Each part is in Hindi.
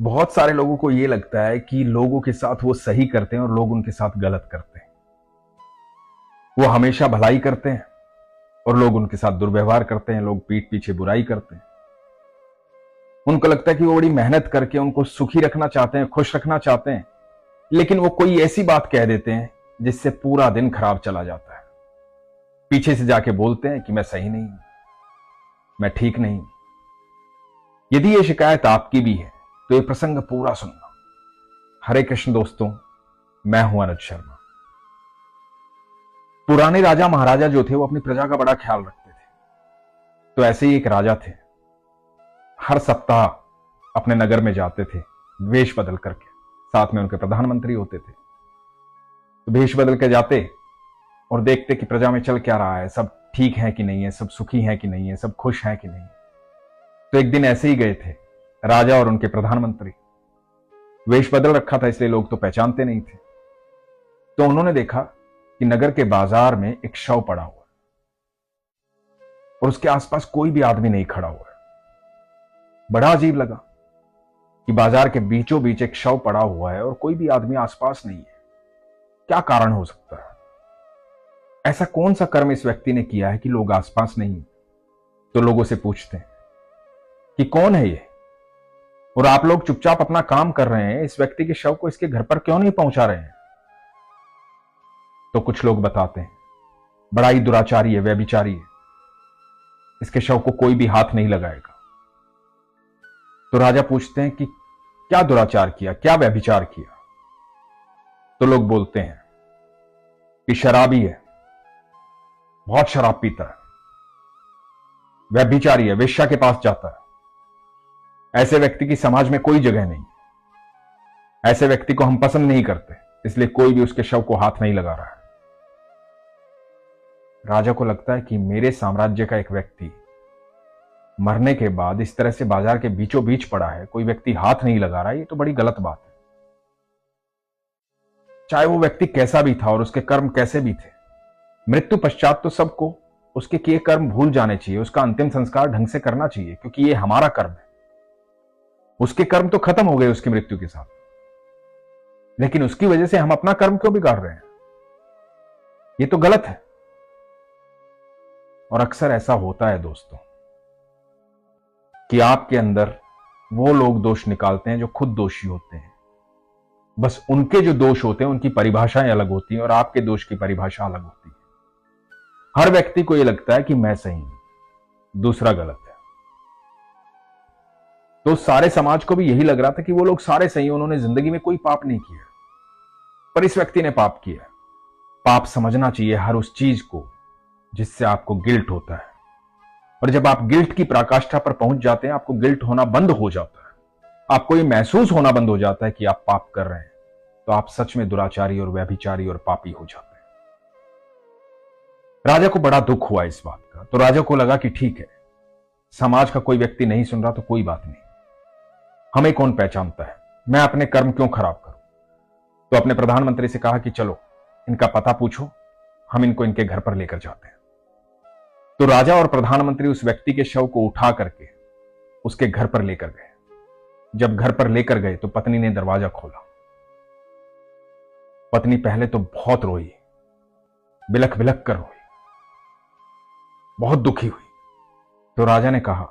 बहुत सारे लोगों को ये लगता है कि लोगों के साथ वो सही करते हैं और लोग उनके साथ गलत करते हैं। वो हमेशा भलाई करते हैं और लोग उनके साथ दुर्व्यवहार करते हैं, लोग पीठ पीछे बुराई करते हैं। उनको लगता है कि वो बड़ी मेहनत करके उनको सुखी रखना चाहते हैं, खुश रखना चाहते हैं, लेकिन वो कोई ऐसी बात कह देते हैं जिससे पूरा दिन खराब चला जाता है। पीछे से जाके बोलते हैं कि मैं सही नहीं हूं, मैं ठीक नहीं हूं। यदि ये शिकायत आपकी भी है तो ये प्रसंग पूरा सुनना। हरे कृष्ण दोस्तों, मैं हूं अनुज शर्मा। पुराने राजा महाराजा जो थे वो अपनी प्रजा का बड़ा ख्याल रखते थे। तो ऐसे ही एक राजा थे, हर सप्ताह अपने नगर में जाते थे वेश बदल करके, साथ में उनके प्रधानमंत्री होते थे। तो वेश बदल के जाते और देखते कि प्रजा में चल क्या रहा है, सब ठीक है कि नहीं है, सब सुखी है कि नहीं है, सब खुश है कि नहीं। तो एक दिन ऐसे ही गए थे राजा और उनके प्रधानमंत्री। वेश बदल रखा था इसलिए लोग तो पहचानते नहीं थे। तो उन्होंने देखा कि नगर के बाजार में एक शव पड़ा हुआ है और उसके आसपास कोई भी आदमी नहीं खड़ा हुआ है। बड़ा अजीब लगा कि बाजार के बीचों बीच एक शव पड़ा हुआ है और कोई भी आदमी आसपास नहीं है। क्या कारण हो सकता है? ऐसा कौन सा कर्म इस व्यक्ति ने किया है कि लोग आसपास नहीं? तो लोगों से पूछते हैं कि कौन है ये, और आप लोग चुपचाप अपना काम कर रहे हैं, इस व्यक्ति के शव को इसके घर पर क्यों नहीं पहुंचा रहे हैं? तो कुछ लोग बताते हैं बड़ा ही दुराचारी है, व्यभिचारी है, इसके शव को कोई भी हाथ नहीं लगाएगा। तो राजा पूछते हैं कि क्या दुराचार किया, क्या व्यभिचार किया? तो लोग बोलते हैं कि शराबी है, बहुत शराब पीता है, व्यभिचारी है, वेश्या के पास जाता है, ऐसे व्यक्ति की समाज में कोई जगह नहीं, ऐसे व्यक्ति को हम पसंद नहीं करते, इसलिए कोई भी उसके शव को हाथ नहीं लगा रहा है। राजा को लगता है कि मेरे साम्राज्य का एक व्यक्ति मरने के बाद इस तरह से बाजार के बीचों बीच पड़ा है, कोई व्यक्ति हाथ नहीं लगा रहा है, ये तो बड़ी गलत बात है। चाहे वो व्यक्ति कैसा भी था और उसके कर्म कैसे भी थे, मृत्यु पश्चात तो सबको उसके किए कर्म भूल जाने चाहिए, उसका अंतिम संस्कार ढंग से करना चाहिए, क्योंकि ये हमारा कर्म है। उसके कर्म तो खत्म हो गए उसकी मृत्यु के साथ, लेकिन उसकी वजह से हम अपना कर्म क्यों बिगाड़ रहे हैं? ये तो गलत है। और अक्सर ऐसा होता है दोस्तों कि आपके अंदर वो लोग दोष निकालते हैं जो खुद दोषी होते हैं। बस उनके जो दोष होते हैं उनकी परिभाषाएं अलग होती हैं और आपके दोष की परिभाषा अलग होती है। हर व्यक्ति को यह लगता है कि मैं सही हूं, दूसरा गलत है। तो सारे समाज को भी यही लग रहा था कि वो लोग सारे सही हैं, उन्होंने जिंदगी में कोई पाप नहीं किया। पर इस व्यक्ति ने पाप किया। पाप समझना चाहिए हर उस चीज को जिससे आपको गिल्ट होता है, और जब आप गिल्ट की पराकाष्ठा पर पहुंच जाते हैं, आपको गिल्ट होना बंद हो जाता है, आपको ये महसूस होना बंद हो जाता है कि आप पाप कर रहे हैं, तो आप सच में दुराचारी और व्यभिचारी और पापी हो जाते हैं। राजा को बड़ा दुख हुआ इस बात का। तो राजा को लगा कि ठीक है, समाज का कोई व्यक्ति नहीं सुन रहा तो कोई बात नहीं, हमें कौन पहचानता है, मैं अपने कर्म क्यों खराब करूं। तो अपने प्रधानमंत्री से कहा कि चलो इनका पता पूछो, हम इनको इनके घर पर लेकर जाते हैं। तो राजा और प्रधानमंत्री उस व्यक्ति के शव को उठा करके उसके घर पर लेकर गए। जब घर पर लेकर गए तो पत्नी ने दरवाजा खोला। पत्नी पहले तो बहुत रोई, बिलख बिलख कर रोई, बहुत दुखी हुई। तो राजा ने कहा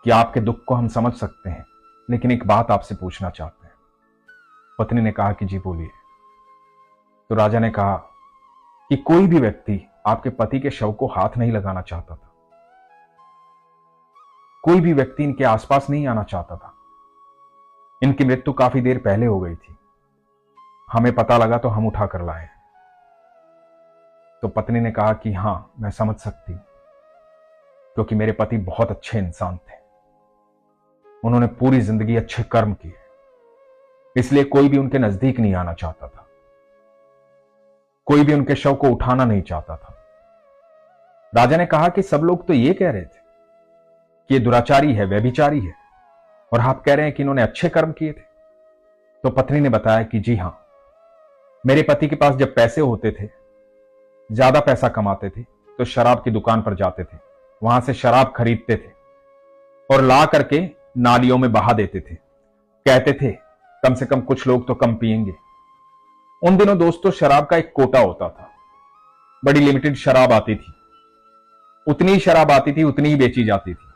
कि आपके दुख को हम समझ सकते हैं, लेकिन एक बात आपसे पूछना चाहते हैं। पत्नी ने कहा कि जी बोलिए। तो राजा ने कहा कि कोई भी व्यक्ति आपके पति के शव को हाथ नहीं लगाना चाहता था, कोई भी व्यक्ति इनके आसपास नहीं आना चाहता था। इनकी मृत्यु काफी देर पहले हो गई थी, हमें पता लगा तो हम उठा कर लाए। तो पत्नी ने कहा कि हां, मैं समझ सकती हूं, क्योंकि मेरे पति बहुत अच्छे इंसान थे, उन्होंने पूरी जिंदगी अच्छे कर्म किए, इसलिए कोई भी उनके नजदीक नहीं आना चाहता था, कोई भी उनके शव को उठाना नहीं चाहता था। राजा ने कहा कि सब लोग तो ये कह रहे थे कि ये दुराचारी है, व्यभिचारी है, और आप कह रहे हैं कि इन्होंने अच्छे कर्म किए थे। तो पत्नी ने बताया कि जी हां, मेरे पति के पास जब पैसे होते थे, ज्यादा पैसा कमाते थे, तो शराब की दुकान पर जाते थे, वहां से शराब खरीदते थे और ला करके नालियों में बहा देते थे, कहते थे कम से कम कुछ लोग तो कम पिएंगे। उन दिनों दोस्तों शराब का एक कोटा होता था, बड़ी लिमिटेड शराब आती थी, उतनी ही शराब आती थी, उतनी ही बेची जाती थी।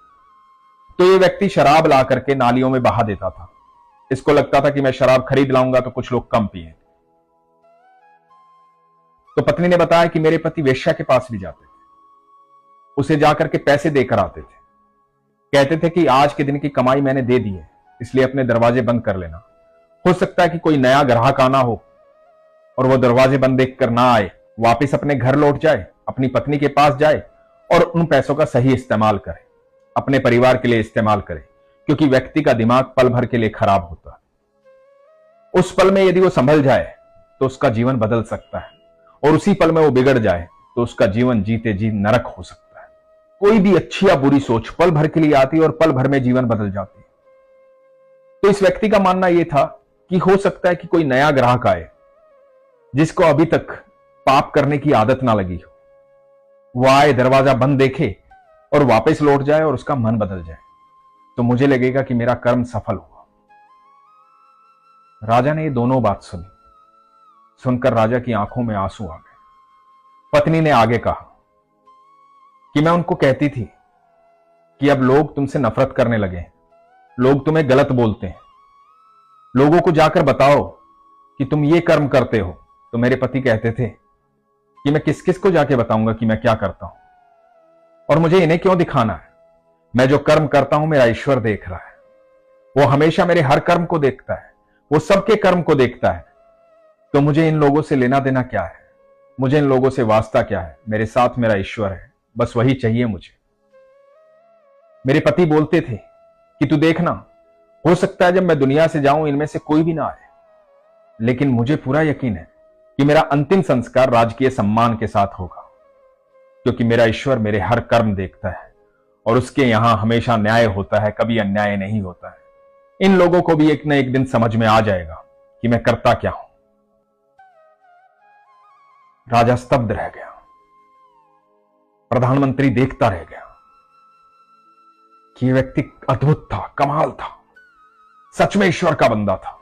तो ये व्यक्ति शराब ला करके नालियों में बहा देता था। इसको लगता था कि मैं शराब खरीद लाऊंगा तो कुछ लोग कम पिए। तो पत्नी ने बताया कि मेरे पति वेश्या के पास भी जाते थे, उसे जाकर के पैसे देकर आते थे। कहते थे कि आज के दिन की कमाई मैंने दे दी है, इसलिए अपने दरवाजे बंद कर लेना। हो सकता है कि कोई नया ग्राहक आना हो और वो दरवाजे बंद देखकर ना आए, वापस अपने घर लौट जाए, अपनी पत्नी के पास जाए और उन पैसों का सही इस्तेमाल करे, अपने परिवार के लिए इस्तेमाल करे, क्योंकि व्यक्ति का दिमाग पल भर के लिए खराब होता है। उस पल में यदि वो संभल जाए तो उसका जीवन बदल सकता है, और उसी पल में वो बिगड़ जाए तो उसका जीवन जीते जी नरक हो सकता है। कोई भी अच्छी या बुरी सोच पल भर के लिए आती है और पल भर में जीवन बदल जाती है। तो इस व्यक्ति का मानना यह था कि हो सकता है कि कोई नया ग्राहक आए जिसको अभी तक पाप करने की आदत ना लगी हो, वो आए, दरवाजा बंद देखे और वापस लौट जाए और उसका मन बदल जाए, तो मुझे लगेगा कि मेरा कर्म सफल हुआ। राजा ने ये दोनों बात सुनी। सुनकर राजा की आंखों में आंसू आ गए। पत्नी ने आगे कहा कि मैं उनको कहती थी कि अब लोग तुमसे नफरत करने लगे हैं, लोग तुम्हें गलत बोलते हैं, लोगों को जाकर बताओ कि तुम ये कर्म करते हो। तो मेरे पति कहते थे कि मैं किस किस को जाके बताऊंगा कि मैं क्या करता हूं, और मुझे इन्हें क्यों दिखाना है। मैं जो कर्म करता हूं मेरा ईश्वर देख रहा है, वो हमेशा मेरे हर कर्म को देखता है, वो सबके कर्म को देखता है। तो मुझे इन लोगों से लेना देना क्या है, मुझे इन लोगों से वास्ता क्या है। मेरे साथ मेरा ईश्वर है, बस वही चाहिए मुझे। मेरे पति बोलते थे कि तू देखना, हो सकता है जब मैं दुनिया से जाऊं इनमें से कोई भी ना आए, लेकिन मुझे पूरा यकीन है कि मेरा अंतिम संस्कार राजकीय सम्मान के साथ होगा, क्योंकि मेरा ईश्वर मेरे हर कर्म देखता है और उसके यहां हमेशा न्याय होता है, कभी अन्याय नहीं होता है। इन लोगों को भी एक न एक दिन समझ में आ जाएगा कि मैं करता क्या हूं। राजा स्तब्ध रह गया, प्रधानमंत्री देखता रह गया कि यह व्यक्ति अद्भुत था, कमाल था, सच में ईश्वर का बंदा था।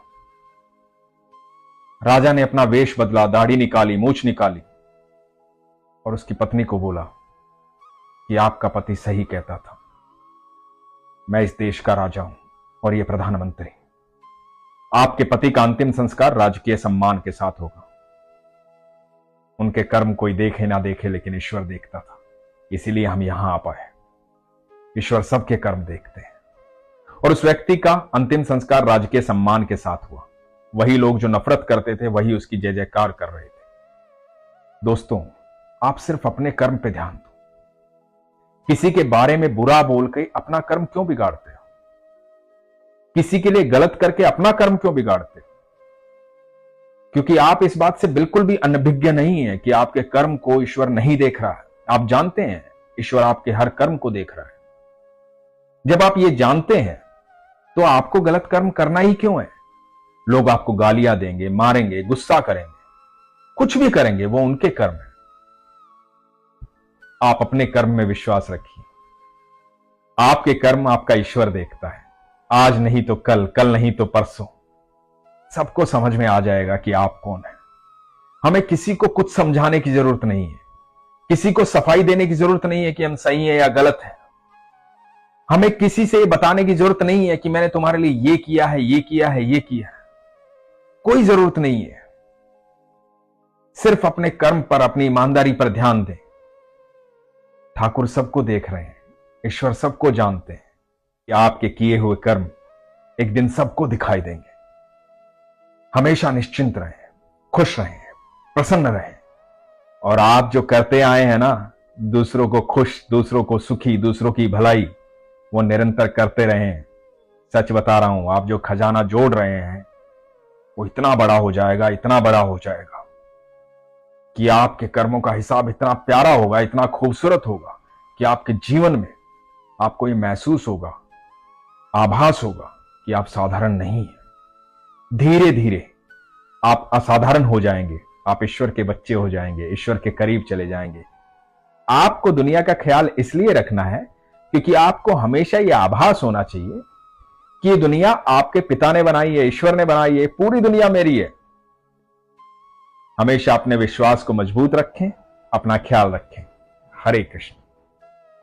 राजा ने अपना वेश बदला, दाढ़ी निकाली, मूछ निकाली और उसकी पत्नी को बोला कि आपका पति सही कहता था, मैं इस देश का राजा हूं और यह प्रधानमंत्री। आपके पति का अंतिम संस्कार राजकीय सम्मान के साथ होगा। उनके कर्म कोई देखे ना देखे, लेकिन ईश्वर देखता था, इसीलिए हम यहां आ पाए। ईश्वर सबके कर्म देखते हैं। और उस व्यक्ति का अंतिम संस्कार राजकीय सम्मान के साथ हुआ। वही लोग जो नफरत करते थे वही उसकी जय जयकार कर रहे थे। दोस्तों, आप सिर्फ अपने कर्म पे ध्यान दो। किसी के बारे में बुरा बोल के अपना कर्म क्यों बिगाड़ते हो? किसी के लिए गलत करके अपना कर्म क्यों बिगाड़ते हो? क्योंकि आप इस बात से बिल्कुल भी अनभिज्ञ नहीं है कि आपके कर्म को ईश्वर नहीं देख रहा है। आप जानते हैं ईश्वर आपके हर कर्म को देख रहा है। जब आप ये जानते हैं तो आपको गलत कर्म करना ही क्यों है? लोग आपको गालियां देंगे, मारेंगे, गुस्सा करेंगे, कुछ भी करेंगे, वो उनके कर्म है। आप अपने कर्म में विश्वास रखिए। आपके कर्म आपका ईश्वर देखता है। आज नहीं तो कल, कल नहीं तो परसों सबको समझ में आ जाएगा कि आप कौन है। हमें किसी को कुछ समझाने की जरूरत नहीं है, किसी को सफाई देने की जरूरत नहीं है कि हम सही है या गलत है। हमें किसी से बताने की जरूरत नहीं है कि मैंने तुम्हारे लिए ये किया है, ये किया है, ये किया है। कोई जरूरत नहीं है। सिर्फ अपने कर्म पर, अपनी ईमानदारी पर ध्यान दें। ठाकुर सबको देख रहे हैं, ईश्वर सबको जानते हैं कि आपके किए हुए कर्म एक दिन सबको दिखाई देंगे। हमेशा निश्चिंत रहें, खुश रहें, प्रसन्न रहें, और आप जो करते आए हैं ना, दूसरों को खुश, दूसरों को सुखी, दूसरों की भलाई, वो निरंतर करते रहें। सच बता रहा हूं, आप जो खजाना जोड़ रहे हैं वो इतना बड़ा हो जाएगा, इतना बड़ा हो जाएगा कि आपके कर्मों का हिसाब इतना प्यारा होगा, इतना खूबसूरत होगा कि आपके जीवन में आपको ये महसूस होगा, आभास होगा कि आप साधारण नहीं हैं। धीरे धीरे आप असाधारण हो जाएंगे, आप ईश्वर के बच्चे हो जाएंगे, ईश्वर के करीब चले जाएंगे। आपको दुनिया का ख्याल इसलिए रखना है क्योंकि आपको हमेशा यह आभास होना चाहिए कि ये दुनिया आपके पिता ने बनाई है, ईश्वर ने बनाई है, पूरी दुनिया मेरी है। हमेशा अपने विश्वास को मजबूत रखें, अपना ख्याल रखें। हरे कृष्ण।